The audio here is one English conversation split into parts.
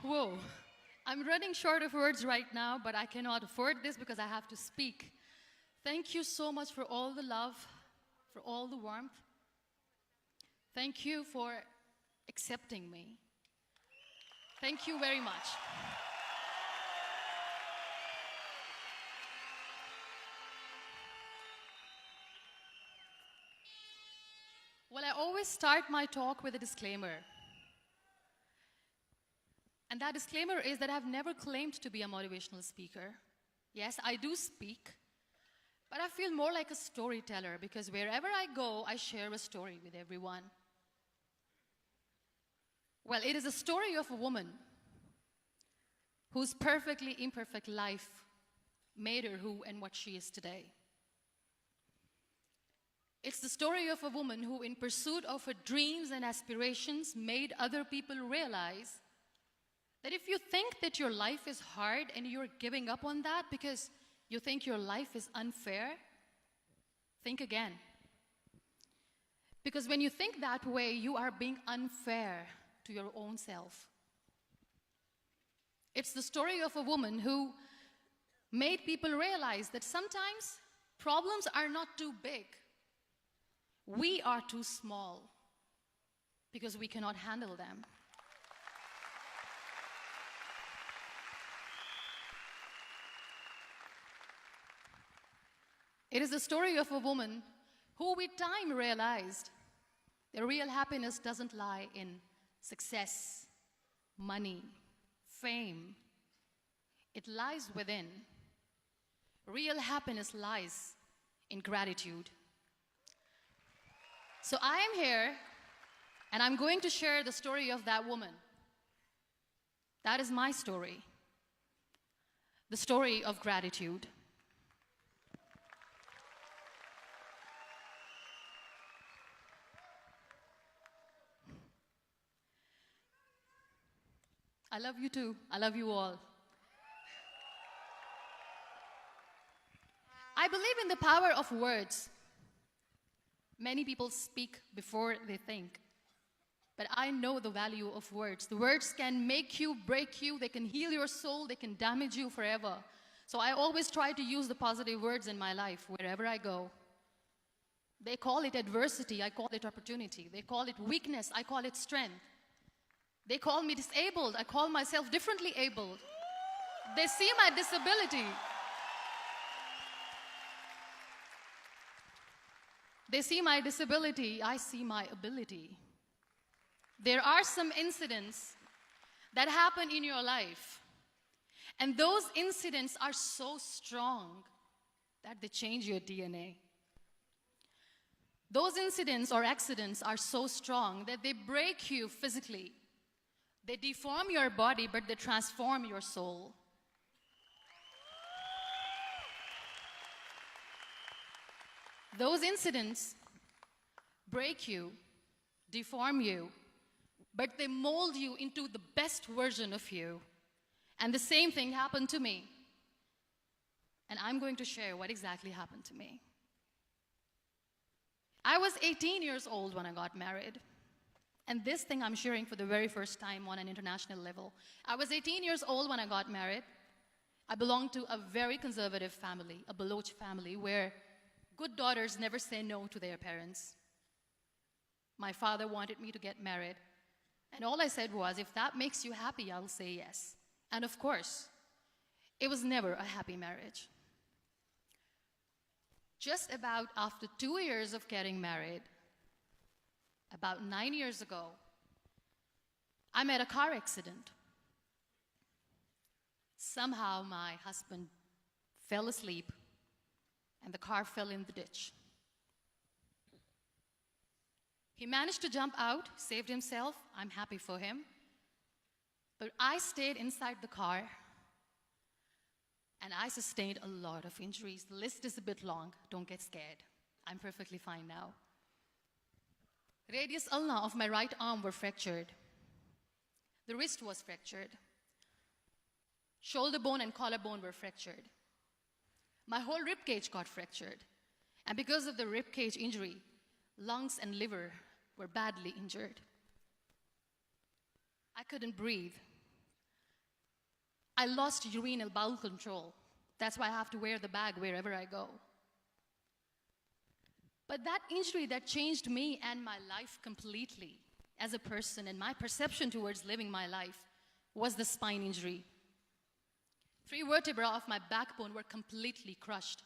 Whoa. I'm running short of words right now, but I cannot afford this because I have to speak. Thank you so much for all the love, for all the warmth. Thank you for accepting me. Thank you very much. Well, I always start my talk with a disclaimer. And that disclaimer is that I've never claimed to be a motivational speaker. Yes, I do speak, but I feel more like a storyteller because wherever I go, I share a story with everyone. Well, it is a story of a woman whose perfectly imperfect life made her who and what she is today. It's the story of a woman who, in pursuit of her dreams and aspirations, made other people realize that if you think that your life is hard and you're giving up on that because you think your life is unfair, think again. Because when you think that way, you are being unfair to your own self. It's the story of a woman who made people realize that sometimes problems are not too big. We are too small because we cannot handle them. It is the story of a woman who with time realized that real happiness doesn't lie in success, money, fame. It lies within. Real happiness lies in gratitude. So I am here, and I'm going to share the story of that woman. That is my story. The story of gratitude. I love you too. I love you all. I believe in the power of words. Many people speak before they think. But I know the value of words. The words can make you, break you, they can heal your soul, they can damage you forever. So I always try to use the positive words in my life wherever I go. They call it adversity, I call it opportunity. They call it weakness, I call it strength. They call me disabled, I call myself differently abled. They see my disability. They see my disability, I see my ability. There are some incidents that happen in your life, and those incidents are so strong that they change your DNA. Those incidents or accidents are so strong that they break you physically. They deform your body, but they transform your soul. Those incidents break you, deform you, but they mold you into the best version of you. And the same thing happened to me. And I'm going to share what exactly happened to me. I was 18 years old when I got married. And this thing I'm sharing for the very first time on an international level. I was 18 years old when I got married. I belonged to a very conservative family, a Baloch family, where good daughters never say no to their parents. My father wanted me to get married. And all I said was, if that makes you happy, I'll say yes. And of course, it was never a happy marriage. Just about after 2 years of getting married, about 9 years ago, I met a car accident. Somehow my husband fell asleep and the car fell in the ditch. He managed to jump out, saved himself. I'm happy for him. But I stayed inside the car and I sustained a lot of injuries. The list is a bit long. Don't get scared. I'm perfectly fine now. Radius ulna of my right arm were fractured. The wrist was fractured. Shoulder bone and collarbone were fractured. My whole rib cage got fractured. And because of the rib cage injury, lungs and liver were badly injured. I couldn't breathe. I lost urinary bowel control. That's why I have to wear the bag wherever I go. But that injury that changed me and my life completely as a person and my perception towards living my life was the spine injury. 3 vertebrae of my backbone were completely crushed,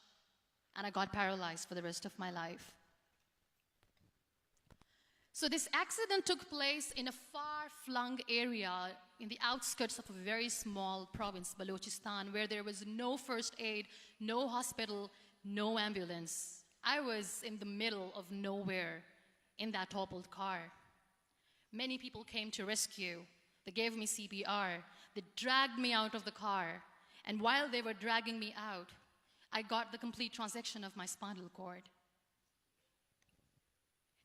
and I got paralyzed for the rest of my life. So this accident took place in a far-flung area in the outskirts of a very small province, Balochistan, where there was no first aid, no hospital, no ambulance. I was in the middle of nowhere in that toppled car. Many people came to rescue. They gave me CPR. They dragged me out of the car. And while they were dragging me out, I got the complete transection of my spinal cord.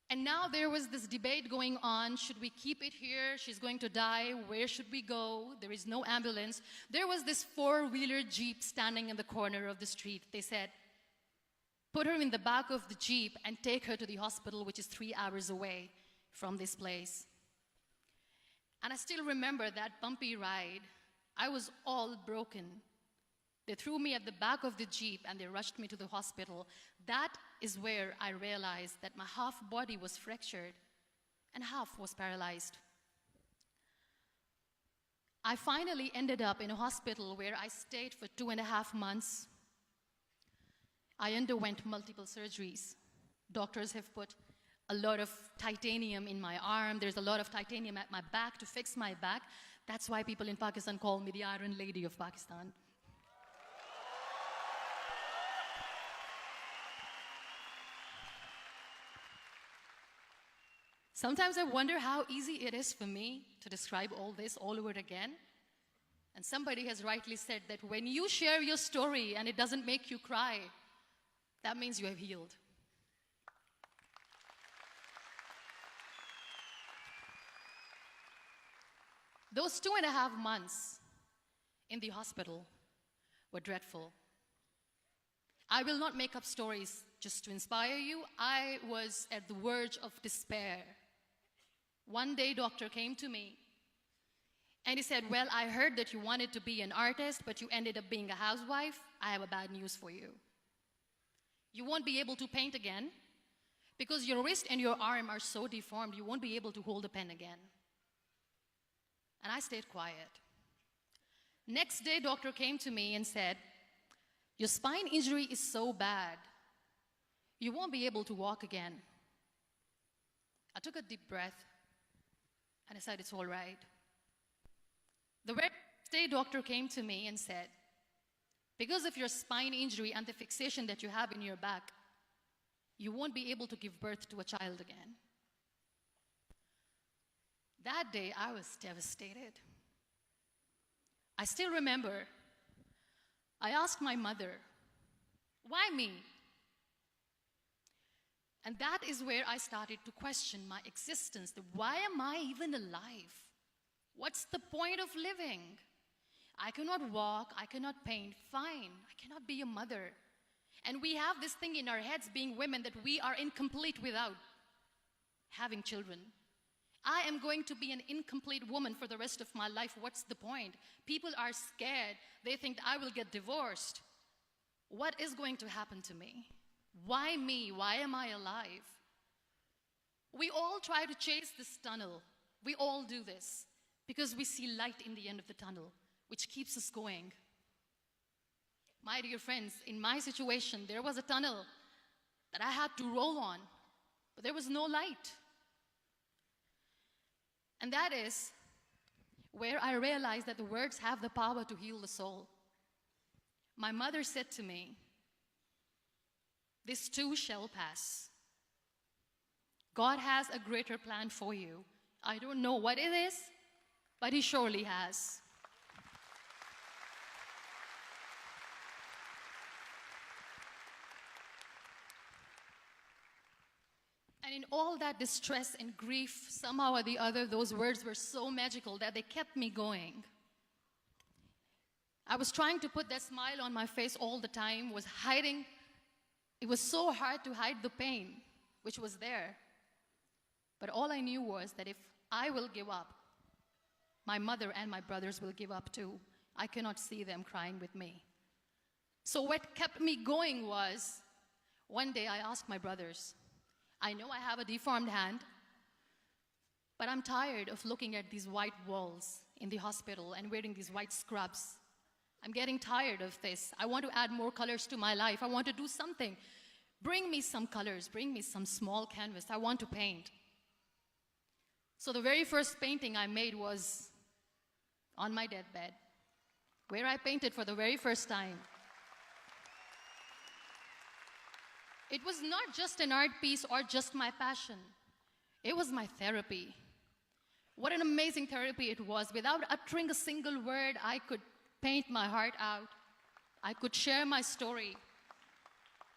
And now there was this debate going on. Should we keep it here? She's going to die. Where should we go? There is no ambulance. There was this 4-wheeler Jeep standing in the corner of the street. They said, put her in the back of the Jeep and take her to the hospital, which is 3 hours away from this place. And I still remember that bumpy ride. I was all broken. They threw me at the back of the Jeep and they rushed me to the hospital. That is where I realized that my half body was fractured and half was paralyzed. I finally ended up in a hospital where I stayed for 2.5 months. I underwent multiple surgeries. Doctors have put a lot of titanium in my arm. There's a lot of titanium at my back to fix my back. That's why people in Pakistan call me the Iron Lady of Pakistan. Sometimes I wonder how easy it is for me to describe all this all over again. And somebody has rightly said that when you share your story and it doesn't make you cry, that means you have healed. Those 2.5 months in the hospital were dreadful. I will not make up stories just to inspire you. I was at the verge of despair. One day, doctor came to me and he said, well, I heard that you wanted to be an artist, but you ended up being a housewife. I have a bad news for you. You won't be able to paint again because your wrist and your arm are so deformed, you won't be able to hold a pen again. And I stayed quiet. Next day, doctor came to me and said, your spine injury is so bad, you won't be able to walk again. I took a deep breath and I said, it's all right. The next day, doctor came to me and said, because of your spine injury and the fixation that you have in your back, you won't be able to give birth to a child again. That day, I was devastated. I still remember, I asked my mother, why me? And that is where I started to question my existence. Why am I even alive? What's the point of living? I cannot walk, I cannot paint, fine. I cannot be a mother. And we have this thing in our heads, being women, that we are incomplete without having children. I am going to be an incomplete woman for the rest of my life. What's the point? People are scared. They think I will get divorced. What is going to happen to me? Why me? Why am I alive? We all try to chase this tunnel. We all do this because we see light in the end of the tunnel, which keeps us going. My dear friends, in my situation, there was a tunnel that I had to roll on, but there was no light. And that is where I realized that the words have the power to heal the soul. My mother said to me, this too shall pass. God has a greater plan for you. I don't know what it is, but He surely has. And in all that distress and grief, somehow or the other, those words were so magical that they kept me going. I was trying to put that smile on my face all the time, was hiding. It was so hard to hide the pain, which was there. But all I knew was that if I will give up, my mother and my brothers will give up too. I cannot see them crying with me. So what kept me going was, one day I asked my brothers, I know I have a deformed hand, but I'm tired of looking at these white walls in the hospital and wearing these white scrubs. I'm getting tired of this. I want to add more colors to my life. I want to do something. Bring me some colors. Bring me some small canvas. I want to paint. So the very first painting I made was on my deathbed, where I painted for the very first time. It was not just an art piece or just my passion. It was my therapy. What an amazing therapy it was. Without uttering a single word, I could paint my heart out. I could share my story.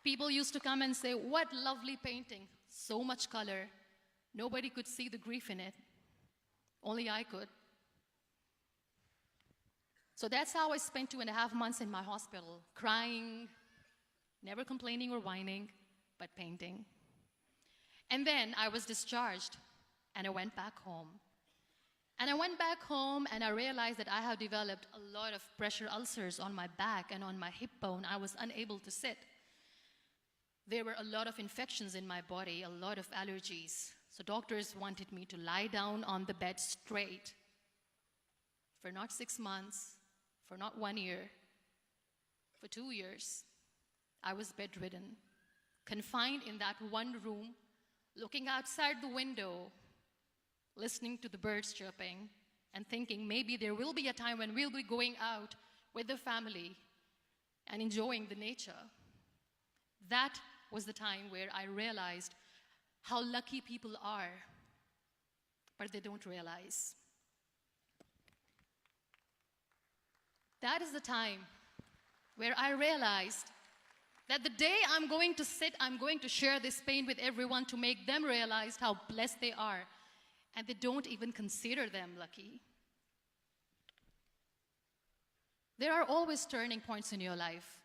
People used to come and say, what lovely painting, so much color. Nobody could see the grief in it. Only I could. So that's how I spent 2.5 months in my hospital, crying, never complaining or whining, but painting. And then I was discharged, and I went back home. And I went back home, and I realized that I have developed a lot of pressure ulcers on my back and on my hip bone. I was unable to sit. There were a lot of infections in my body, a lot of allergies. So doctors wanted me to lie down on the bed straight for not 6 months, for not 1 year, for 2 years. I was bedridden, confined in that one room, looking outside the window, listening to the birds chirping, and thinking maybe there will be a time when we'll be going out with the family and enjoying the nature. That was the time where I realized how lucky people are, but they don't realize. That is the time where I realized that the day I'm going to sit, I'm going to share this pain with everyone to make them realize how blessed they are, and they don't even consider them lucky. There are always turning points in your life.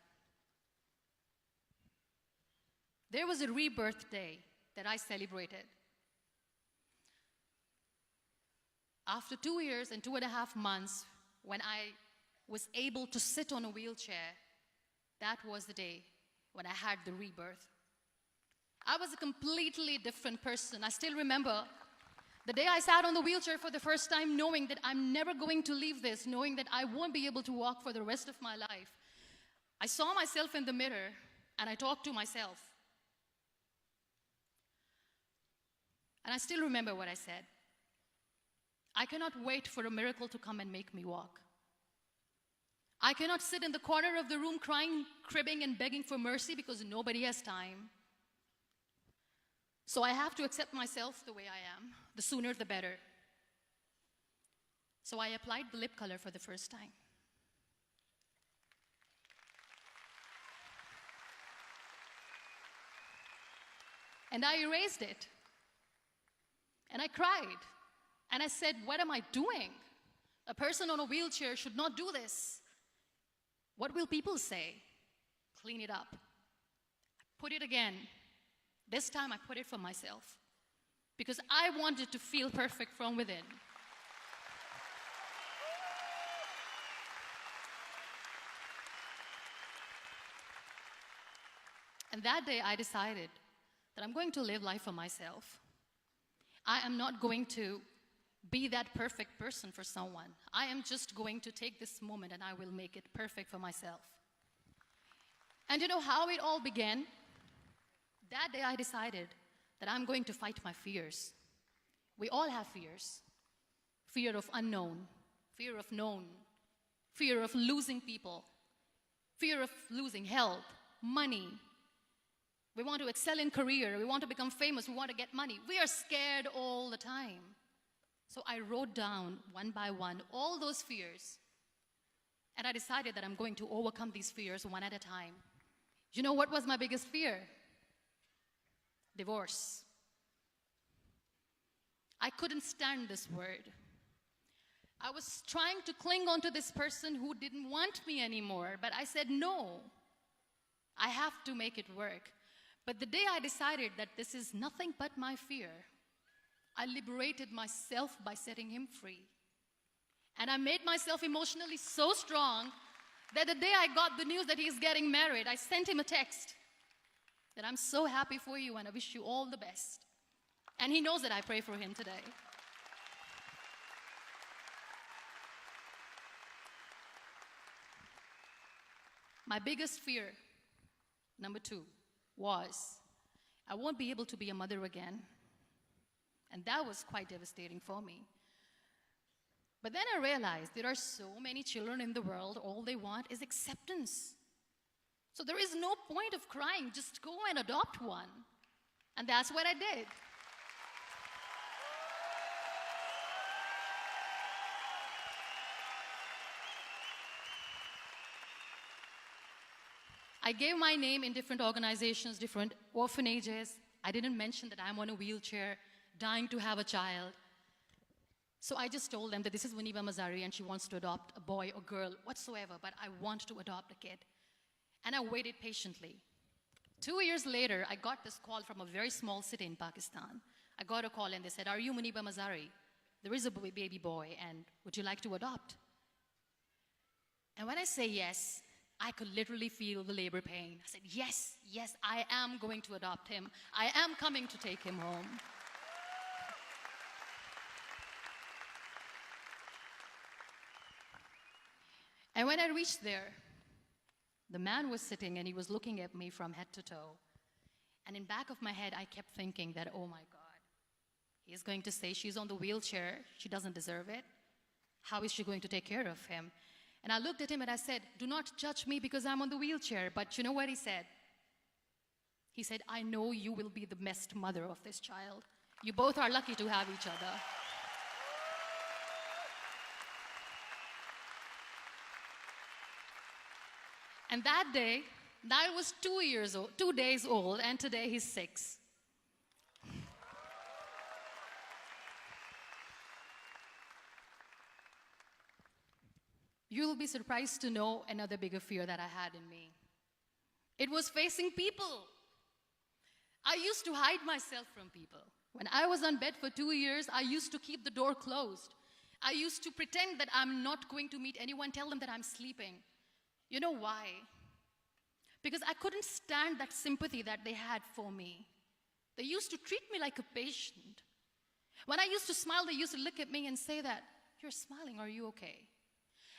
There was a rebirth day that I celebrated. After 2 years and 2.5 months, when I was able to sit on a wheelchair, that was the day when I had the rebirth. I was a completely different person. I still remember the day I sat on the wheelchair for the first time, knowing that I'm never going to leave this, knowing that I won't be able to walk for the rest of my life. I saw myself in the mirror, and I talked to myself. And I still remember what I said. I cannot wait for a miracle to come and make me walk. I cannot sit in the corner of the room crying, cribbing, and begging for mercy because nobody has time. So I have to accept myself the way I am. The sooner, the better. So I applied the lip color for the first time. And I erased it. And I cried. And I said, what am I doing? A person on a wheelchair should not do this. What will people say? Clean it up. Put it again. This time I put it for myself. Because I wanted to feel perfect from within. And that day I decided that I'm going to live life for myself. I am not going to be that perfect person for someone. I am just going to take this moment and I will make it perfect for myself. And you know how it all began? That day I decided that I'm going to fight my fears. We all have fears. Fear of unknown, fear of known, fear of losing people, fear of losing health, money. We want to excel in career, we want to become famous, we want to get money. We are scared all the time. So I wrote down one by one all those fears. And I decided that I'm going to overcome these fears one at a time. You know what was my biggest fear? Divorce. I couldn't stand this word. I was trying to cling on to this person who didn't want me anymore, but I said no. I have to make it work. But the day I decided that this is nothing but my fear, I liberated myself by setting him free. And I made myself emotionally so strong that the day I got the news that he's getting married, I sent him a text that I'm so happy for you and I wish you all the best. And he knows that I pray for him today. My biggest fear, number 2, was I won't be able to be a mother again. And that was quite devastating for me. But then I realized there are so many children in the world, all they want is acceptance. So there is no point of crying, just go and adopt one. And that's what I did. I gave my name in different organizations, different orphanages. I didn't mention that I'm on a wheelchair, dying to have a child. So I just told them that this is Muniba Mazari and she wants to adopt a boy or girl, whatsoever, but I want to adopt a kid. And I waited patiently. 2 years later, I got this call from a very small city in Pakistan. I got a call and they said, "Are you Muniba Mazari? There is a baby boy and would you like to adopt?" And when I say yes, I could literally feel the labor pain. I said, yes, yes, I am going to adopt him. I am coming to take him home. And when I reached there, the man was sitting and he was looking at me from head to toe. And in back of my head, I kept thinking that, oh my God, he's going to say she's on the wheelchair, she doesn't deserve it. How is she going to take care of him? And I looked at him and I said, do not judge me because I'm on the wheelchair. But you know what he said? He said, I know you will be the best mother of this child. You both are lucky to have each other. And that day, that was 2 days old, and today he's 6. You'll be surprised to know another bigger fear that I had in me. It was facing people. I used to hide myself from people. When I was on bed for 2 years, I used to keep the door closed. I used to pretend that I'm not going to meet anyone, tell them that I'm sleeping. You know why? Because I couldn't stand that sympathy that they had for me. They used to treat me like a patient. When I used to smile, they used to look at me and say that, "You're smiling, are you okay?"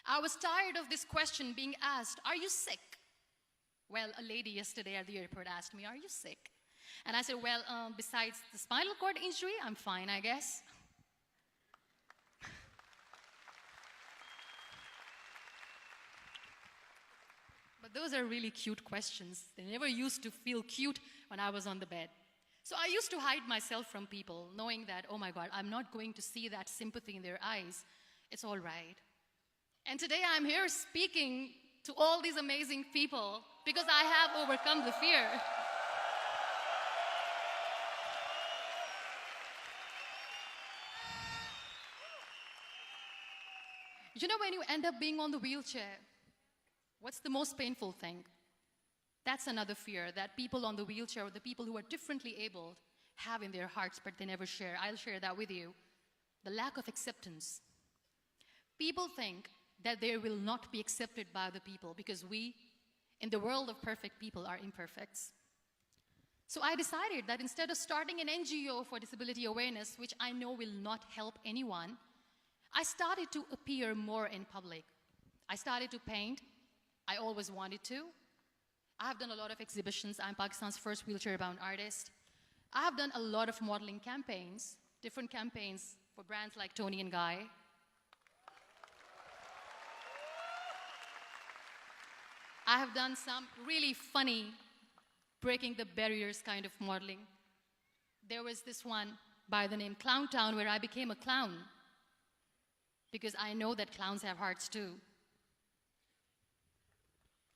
I was tired of this question being asked, "Are you sick?" Well, a lady yesterday at the airport asked me, "Are you sick?" And I said, well, besides the spinal cord injury, I'm fine, I guess. But those are really cute questions. They never used to feel cute when I was on the bed. So I used to hide myself from people, knowing that, oh my God, I'm not going to see that sympathy in their eyes. It's all right. And today I'm here speaking to all these amazing people because I have overcome the fear. You know, when you end up being on the wheelchair, what's the most painful thing? That's another fear that people on the wheelchair or the people who are differently abled have in their hearts, but they never share. I'll share that with you. The lack of acceptance. People think that they will not be accepted by the people because we, in the world of perfect people, are imperfects. So I decided that instead of starting an NGO for disability awareness, which I know will not help anyone, I started to appear more in public. I started to paint. I always wanted to. I have done a lot of exhibitions. I'm Pakistan's first wheelchair-bound artist. I have done a lot of modeling campaigns, different campaigns for brands like Tony and Guy. I have done some really funny, breaking the barriers kind of modeling. There was this one by the name Clown Town where I became a clown because I know that clowns have hearts too.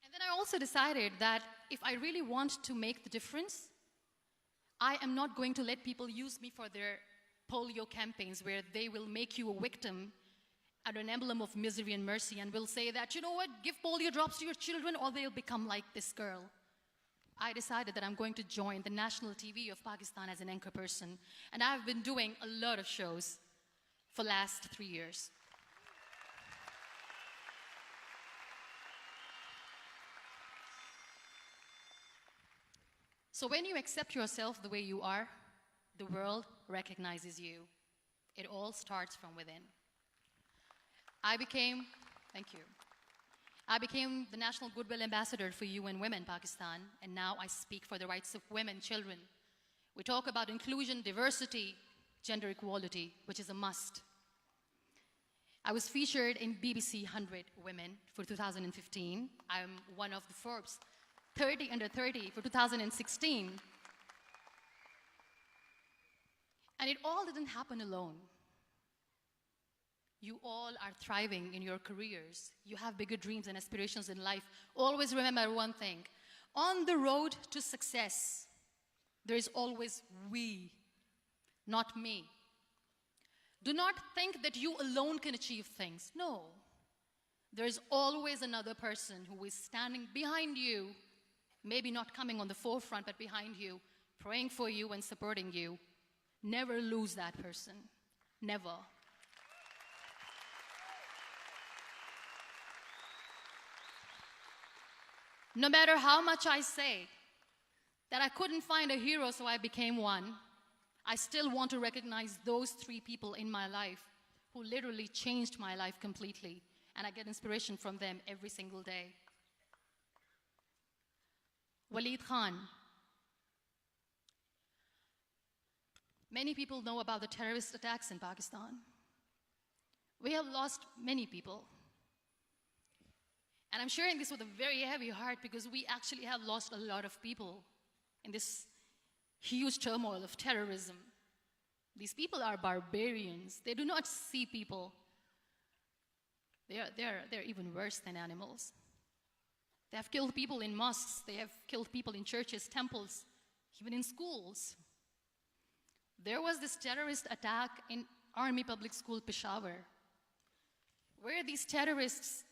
And then I also decided that if I really want to make the difference, I am not going to let people use me for their polio campaigns where they will make you a victim and an emblem of misery and mercy and will say that, you know what, give polio drops to your children or they'll become like this girl. I decided that I'm going to join the national TV of Pakistan as an anchor person. And I've been doing a lot of shows for the last 3 years. So when you accept yourself the way you are, the world recognizes you. It all starts from within. Thank you. I became the National Goodwill Ambassador for UN Women Pakistan, and now I speak for the rights of women, children. We talk about inclusion, diversity, gender equality, which is a must. I was featured in BBC 100 Women for 2015. I'm one of the Forbes 30 under 30 for 2016. And it all didn't happen alone. You all are thriving in your careers. You have bigger dreams and aspirations in life. Always remember one thing. On the road to success, there is always we, not me. Do not think that you alone can achieve things. No. There is always another person who is standing behind you, maybe not coming on the forefront, but behind you, praying for you and supporting you. Never lose that person. Never. No matter how much I say that I couldn't find a hero, so I became one, I still want to recognize those 3 people in my life who literally changed my life completely, and I get inspiration from them every single day. Waleed Khan. Many people know about the terrorist attacks in Pakistan. We have lost many people. And I'm sharing this with a very heavy heart because we actually have lost a lot of people in this huge turmoil of terrorism. These people are barbarians. They do not see people. They're even worse than animals. They have killed people in mosques. They have killed people in churches, temples, even in schools. There was this terrorist attack in Army Public School, Peshawar, where these terrorists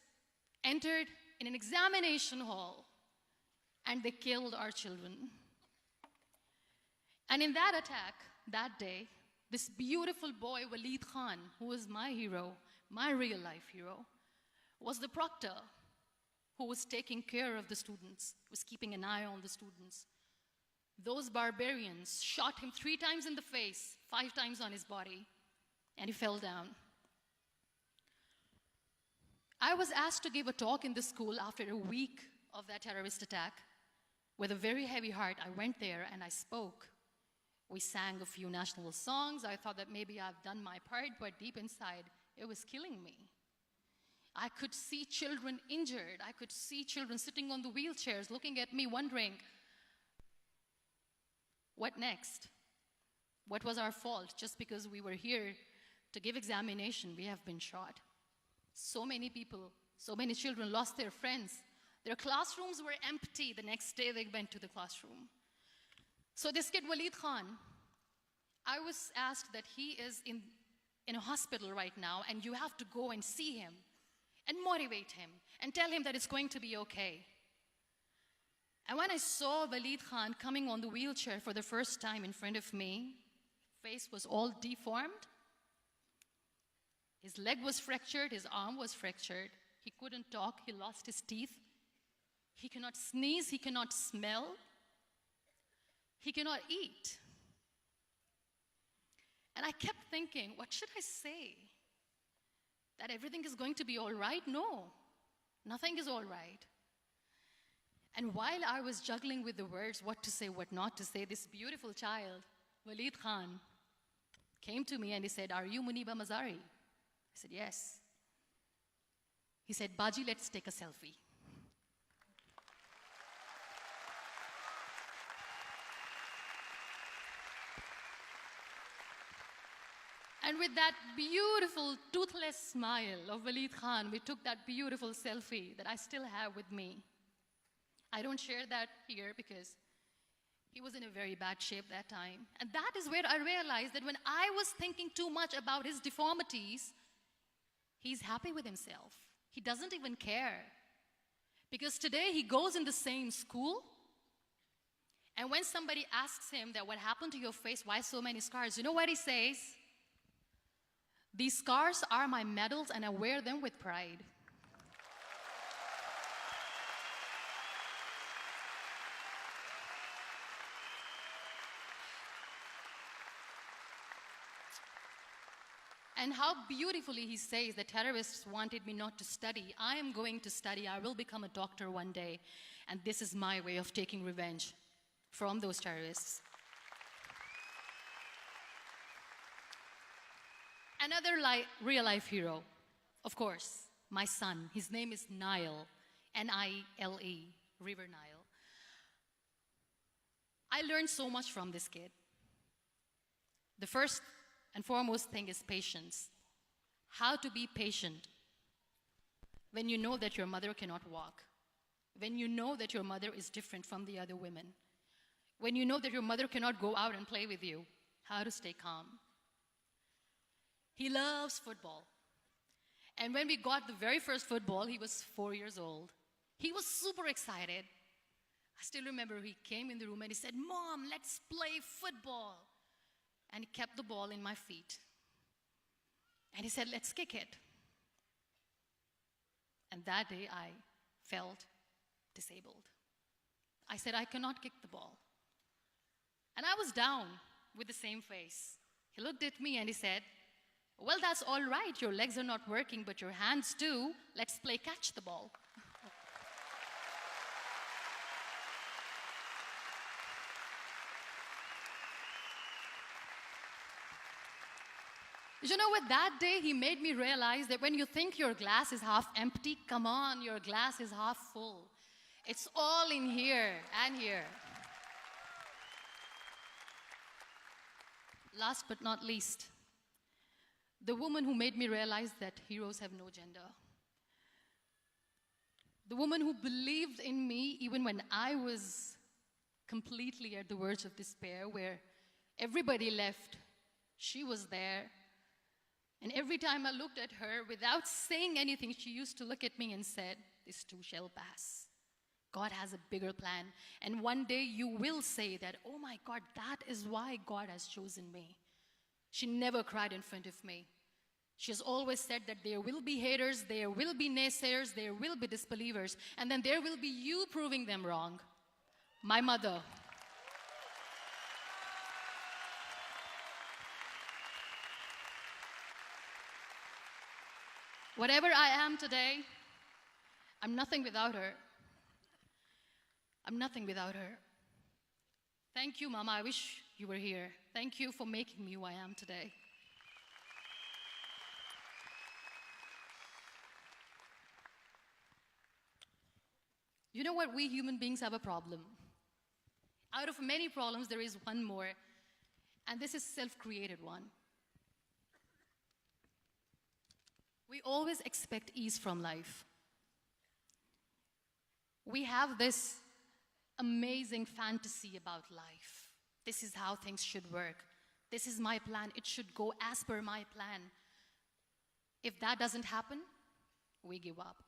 entered in an examination hall and they killed our children. And in that attack, that day, this beautiful boy, Waleed Khan, who was my hero, my real life hero, was the proctor who was taking care of the students, was keeping an eye on the students. Those barbarians shot him 3 times in the face, 5 times on his body, and he fell down. I was asked to give a talk in the school after a week of that terrorist attack. With a very heavy heart, I went there and I spoke. We sang a few national songs. I thought that maybe I've done my part, but deep inside, it was killing me. I could see children injured. I could see children sitting on the wheelchairs looking at me wondering, what next? What was our fault? Just because we were here to give examination, we have been shot. So many people, so many children lost their friends. Their classrooms were empty. The next day they went to the classroom. So this kid, Waleed Khan, I was asked that he is in a hospital right now, and you have to go and see him and motivate him and tell him that it's going to be okay. And when I saw Waleed Khan coming on the wheelchair for the first time in front of me, face was all deformed. His leg was fractured, his arm was fractured. He couldn't talk, he lost his teeth. He cannot sneeze, he cannot smell. He cannot eat. And I kept thinking, what should I say? That everything is going to be all right? No, nothing is all right. And while I was juggling with the words, what to say, what not to say, this beautiful child, Waleed Khan, came to me and he said, "Are you Muniba Mazari?" I said, "Yes." He said, "Baji, let's take a selfie." And with that beautiful, toothless smile of Waleed Khan, we took that beautiful selfie that I still have with me. I don't share that here because he was in a very bad shape that time. And that is where I realized that when I was thinking too much about his deformities, he's happy with himself. He doesn't even care. Because today he goes in the same school, and when somebody asks him that what happened to your face, why so many scars, you know what he says? "These scars are my medals and I wear them with pride." And how beautifully he says the terrorists wanted me not to study. I am going to study. I will become a doctor one day. And this is my way of taking revenge from those terrorists. Another real-life hero, of course, my son. His name is Nile, N-I-L-E, River Nile. I learned so much from this kid. The first and foremost thing is patience. How to be patient when you know that your mother cannot walk, when you know that your mother is different from the other women, when you know that your mother cannot go out and play with you, how to stay calm. He loves football. And when we got the very first football, he was 4 years old. He was super excited. I still remember he came in the room and he said, "Mom, let's play football." And he kept the ball in my feet. And he said, "Let's kick it." And that day I felt disabled. I said, "I cannot kick the ball." And I was down with the same face. He looked at me and he said, "Well, that's all right. Your legs are not working, but your hands do. Let's play catch the ball." You know what? That day he made me realize that when you think your glass is half empty, come on, your glass is half full. It's all in here and here. Last but not least, the woman who made me realize that heroes have no gender. The woman who believed in me even when I was completely at the verge of despair, where everybody left, she was there. And every time I looked at her, without saying anything, she used to look at me and said, "This too shall pass. God has a bigger plan. And one day you will say that, oh my God, that is why God has chosen me." She never cried in front of me. She has always said that there will be haters, there will be naysayers, there will be disbelievers, and then there will be you proving them wrong. My mother. Whatever I am today, I'm nothing without her. I'm nothing without her. Thank you, Mama. I wish you were here. Thank you for making me who I am today. You know what? We human beings have a problem. Out of many problems, there is one more, and this is self-created one. We always expect ease from life. We have this amazing fantasy about life. This is how things should work. This is my plan. It should go as per my plan. If that doesn't happen, we give up.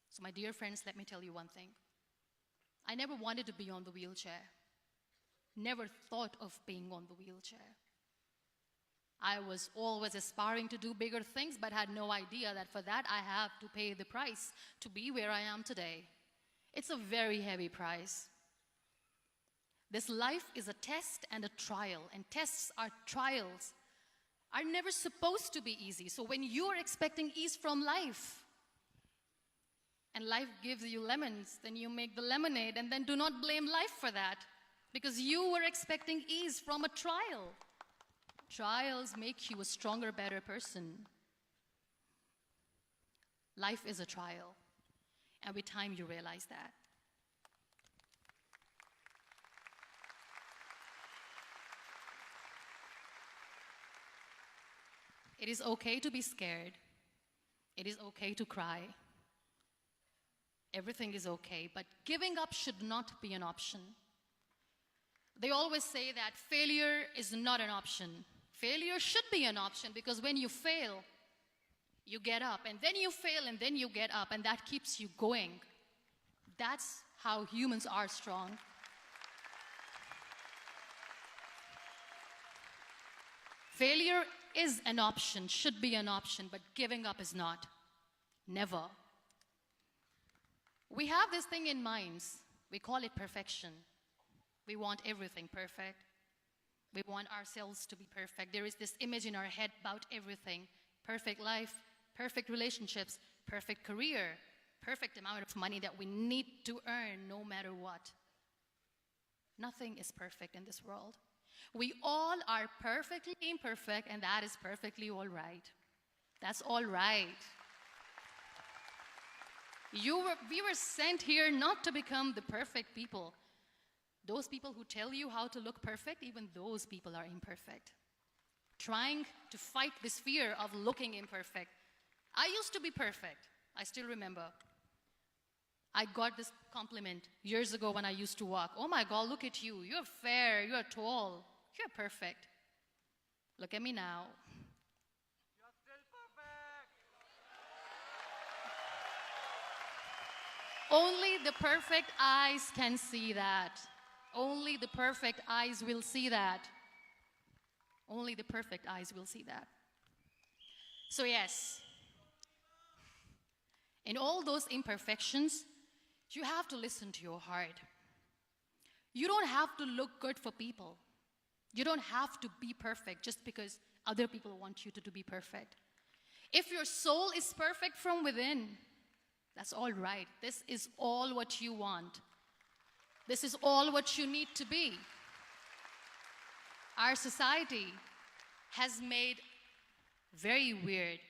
So my dear friends, let me tell you one thing. I never wanted to be on the wheelchair. Never thought of being on the wheelchair. I was always aspiring to do bigger things, but had no idea that for that I have to pay the price to be where I am today. It's a very heavy price. This life is a test and a trial, and tests are trials are never supposed to be easy. So when you're expecting ease from life, and life gives you lemons, then you make the lemonade, and then do not blame life for that, because you were expecting ease from a trial. Trials make you a stronger, better person. Life is a trial, and with time you realize that. It is okay to be scared. It is okay to cry. Everything is okay, but giving up should not be an option. They always say that failure is not an option. Failure should be an option, because when you fail, you get up, and then you fail, and then you get up, and that keeps you going. That's how humans are strong. Failure is an option, should be an option, but giving up is not. Never. We have this thing in minds. We call it perfection. We want everything perfect. We want ourselves to be perfect. There is this image in our head about everything. Perfect life, perfect relationships, perfect career, perfect amount of money that we need to earn no matter what. Nothing is perfect in this world. We all are perfectly imperfect, and that is perfectly all right. That's all right. We were sent here not to become the perfect people. Those people who tell you how to look perfect, even those people are imperfect. Trying to fight this fear of looking imperfect. I used to be perfect. I still remember. I got this compliment years ago when I used to walk. Oh my God, look at you. You're fair, you're tall, you're perfect. Look at me now. You're still perfect. Only the perfect eyes can see that. Only the perfect eyes will see that. Only the perfect eyes will see that. So yes, in all those imperfections, you have to listen to your heart. You don't have to look good for people. You don't have to be perfect just because other people want you to be perfect. If your soul is perfect from within, that's all right. This is all what you want. This is all what you need to be. Our society has made very weird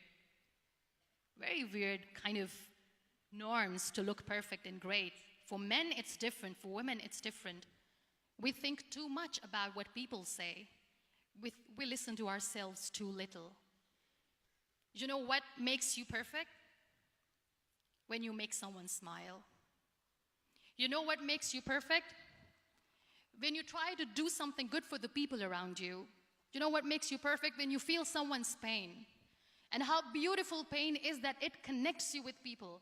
kind of norms to look perfect and great. For men, it's different. For women, it's different. We think too much about what people say. We listen to ourselves too little. You know what makes you perfect? When you make someone smile. You know what makes you perfect? When you try to do something good for the people around you. You know what makes you perfect? When you feel someone's pain. And how beautiful pain is that it connects you with people.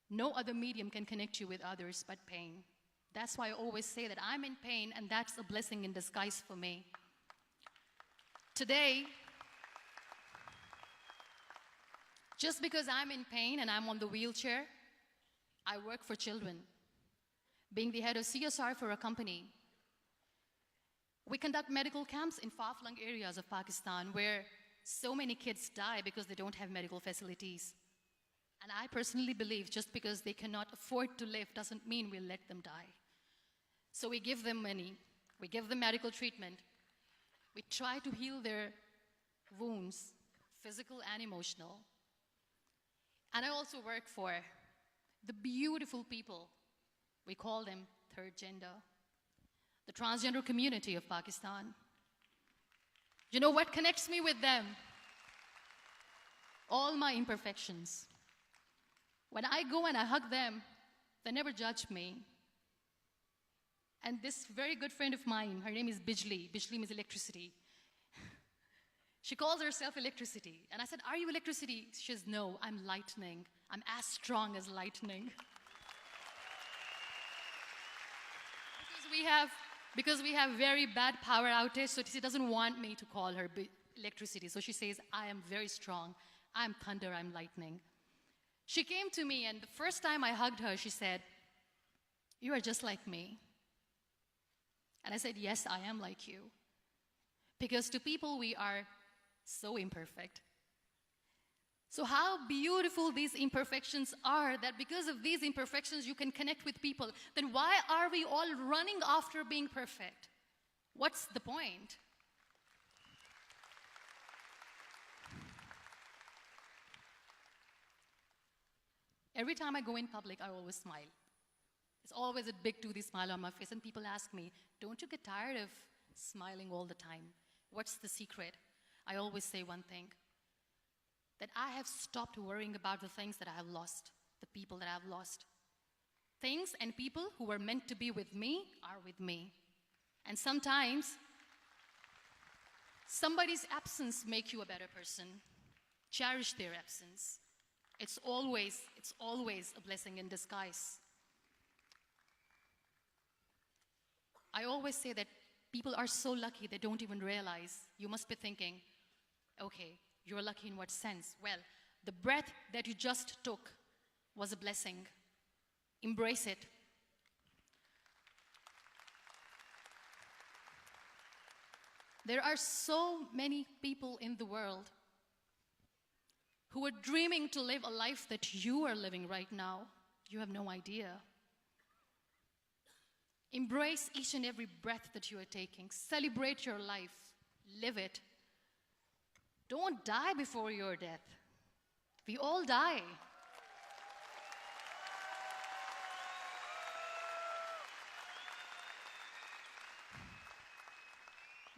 No other medium can connect you with others but pain. That's why I always say that I'm in pain, and that's a blessing in disguise for me. Today, just because I'm in pain and I'm on the wheelchair, I work for children. Being the head of CSR for a company, we conduct medical camps in far-flung areas of Pakistan where so many kids die because they don't have medical facilities. And I personally believe just because they cannot afford to live doesn't mean we'll let them die. So we give them money, we give them medical treatment, we try to heal their wounds, physical and emotional. And I also work for the beautiful people, we call them third gender, the transgender community of Pakistan. You know what connects me with them? All my imperfections. When I go and I hug them, they never judge me. And this very good friend of mine, her name is Bijli. Bijli means electricity. She calls herself electricity. And I said, are you electricity? She says, no, I'm lightning. I'm as strong as lightning. Because we have very bad power outage, so she doesn't want me to call her electricity. So she says, I am very strong. I'm thunder, I'm lightning. She came to me, and the first time I hugged her, she said, you are just like me. And I said, yes, I am like you. Because to people, we are so imperfect. So how beautiful these imperfections are, that because of these imperfections, you can connect with people. Then why are we all running after being perfect? What's the point? Every time I go in public, I always smile. It's always a big toothy smile on my face, and people ask me, don't you get tired of smiling all the time? What's the secret? I always say one thing, that I have stopped worrying about the things that I have lost, the people that I have lost. Things and people who were meant to be with me are with me. And sometimes, somebody's absence makes you a better person. Cherish their absence. It's always a blessing in disguise. I always say that people are so lucky they don't even realize. You must be thinking, okay, you're lucky in what sense? Well, the breath that you just took was a blessing. Embrace it. There are so many people in the world who are dreaming to live a life that you are living right now. You have no idea. Embrace each and every breath that you are taking. Celebrate your life. Live it. Don't die before your death. We all die.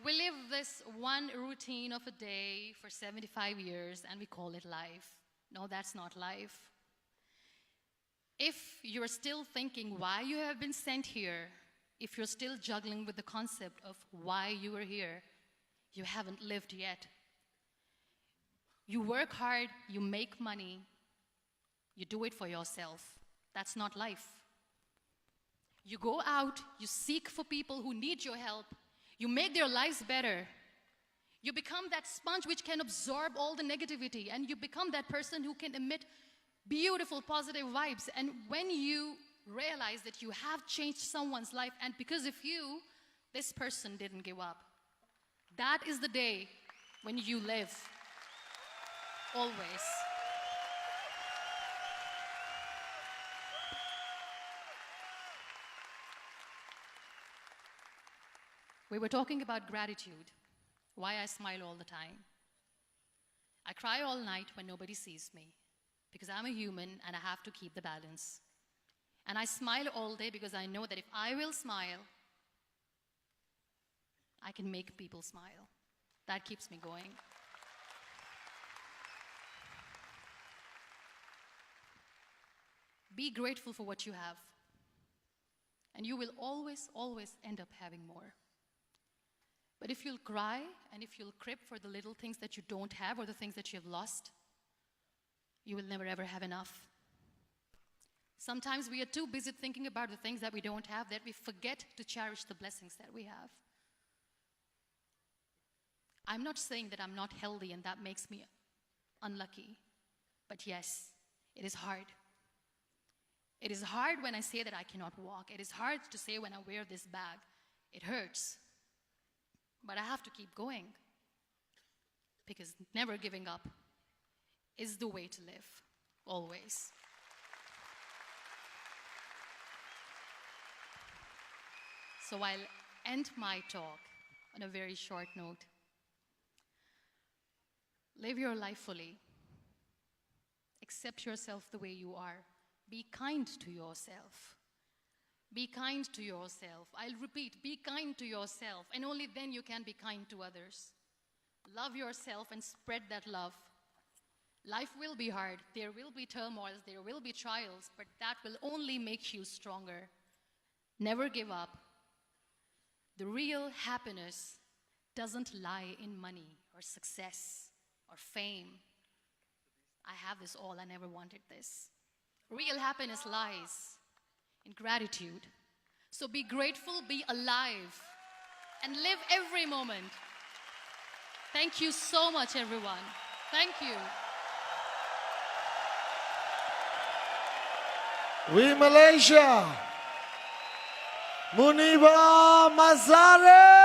We live this one routine of a day for 75 years and we call it life. No, that's not life. If you're still thinking why you have been sent here, if you're still juggling with the concept of why you are here, you haven't lived yet. You work hard, you make money, you do it for yourself. That's not life. You go out, you seek for people who need your help, you make their lives better. You become that sponge which can absorb all the negativity, and you become that person who can emit beautiful, positive vibes. And when you realize that you have changed someone's life, and because of you, this person didn't give up, that is the day when you live. Always. We were talking about gratitude, why I smile all the time. I cry all night when nobody sees me, because I'm a human and I have to keep the balance. And I smile all day because I know that if I will smile, I can make people smile. That keeps me going. Be grateful for what you have, and you will always, always end up having more. But if you'll cry and if you'll crib for the little things that you don't have or the things that you have lost, you will never ever have enough. Sometimes we are too busy thinking about the things that we don't have that we forget to cherish the blessings that we have. I'm not saying that I'm not healthy and that makes me unlucky, but yes, it is hard. It is hard when I say that I cannot walk. It is hard to say when I wear this bag. It hurts. But I have to keep going, because never giving up is the way to live, always. So I'll end my talk on a very short note. Live your life fully. Accept yourself the way you are. Be kind to yourself. Be kind to yourself. I'll repeat, be kind to yourself, and only then you can be kind to others. Love yourself and spread that love. Life will be hard. There will be turmoils. There will be trials, but that will only make you stronger. Never give up. The real happiness doesn't lie in money or success or fame. I have this all. I never wanted this. Real happiness lies in gratitude. So be grateful, be alive, and live every moment. Thank you so much, everyone. Thank you. We Malaysia. Muniba Mazari.